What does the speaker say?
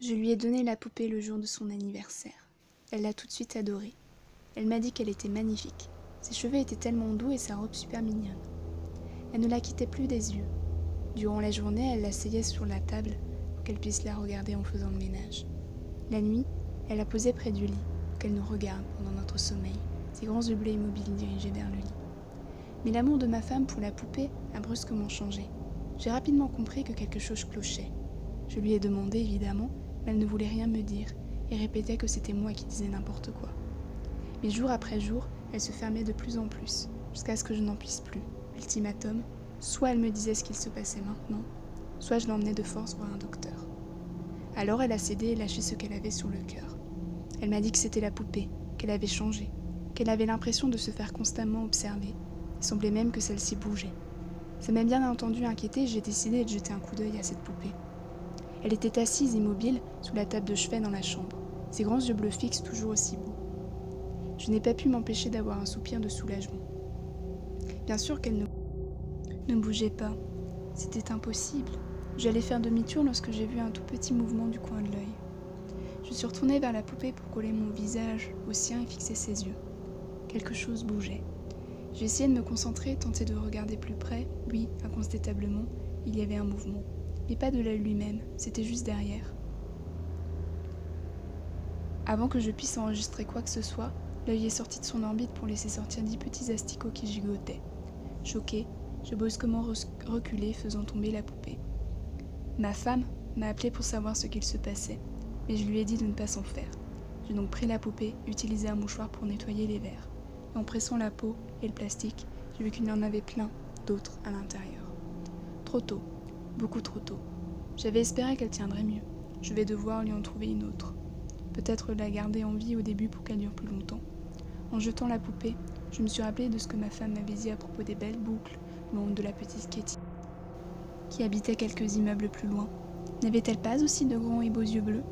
Je lui ai donné la poupée le jour de son anniversaire. Elle l'a tout de suite adorée. Elle m'a dit qu'elle était magnifique. Ses cheveux étaient tellement doux et sa robe super mignonne. Elle ne la quittait plus des yeux. Durant la journée, elle l'asseyait sur la table pour qu'elle puisse la regarder en faisant le ménage. La nuit, elle la posait près du lit pour qu'elle nous regarde pendant notre sommeil, ses grands yeux bleus immobiles dirigés vers le lit. Mais l'amour de ma femme pour la poupée a brusquement changé. J'ai rapidement compris que quelque chose clochait. Je lui ai demandé, évidemment, mais elle ne voulait rien me dire et répétait que c'était moi qui disais n'importe quoi. Mais jour après jour, elle se fermait de plus en plus, jusqu'à ce que je n'en puisse plus. Ultimatum, soit elle me disait ce qu'il se passait maintenant, soit je l'emmenais de force voir un docteur. Alors elle a cédé et lâché ce qu'elle avait sur le cœur. Elle m'a dit que c'était la poupée, qu'elle avait changé, qu'elle avait l'impression de se faire constamment observer. Il semblait même que celle-ci bougeait. Ça m'a bien entendu inquiétée et j'ai décidé de jeter un coup d'œil à cette poupée. Elle était assise immobile sous la table de chevet dans la chambre, ses grands yeux bleus fixes toujours aussi beaux. Je n'ai pas pu m'empêcher d'avoir un soupir de soulagement. Bien sûr qu'elle ne bougeait pas. C'était impossible. J'allais faire demi-tour lorsque j'ai vu un tout petit mouvement du coin de l'œil. Je suis retournée vers la poupée pour coller mon visage au sien et fixer ses yeux. Quelque chose bougeait. J'ai essayé de me concentrer, tenter de regarder plus près. Oui, incontestablement, il y avait un mouvement. Mais pas de l'œil lui-même, c'était juste derrière. Avant que je puisse enregistrer quoi que ce soit, l'œil est sorti de son orbite pour laisser sortir 10 petits asticots qui gigotaient. Choquée, j'ai brusquement reculé, faisant tomber la poupée. Ma femme m'a appelé pour savoir ce qu'il se passait, mais je lui ai dit de ne pas s'en faire. J'ai donc pris la poupée, utilisé un mouchoir pour nettoyer les verres. Et en pressant la peau et le plastique, j'ai vu qu'il y en avait plein d'autres à l'intérieur. Trop tôt, beaucoup trop tôt. J'avais espéré qu'elle tiendrait mieux. Je vais devoir lui en trouver une autre. Peut-être la garder en vie au début pour qu'elle dure plus longtemps. En jetant la poupée, je me suis rappelé de ce que ma femme m'avait dit à propos des belles boucles, blondes de la petite Katie, qui habitait quelques immeubles plus loin. N'avait-elle pas aussi de grands et beaux yeux bleus ?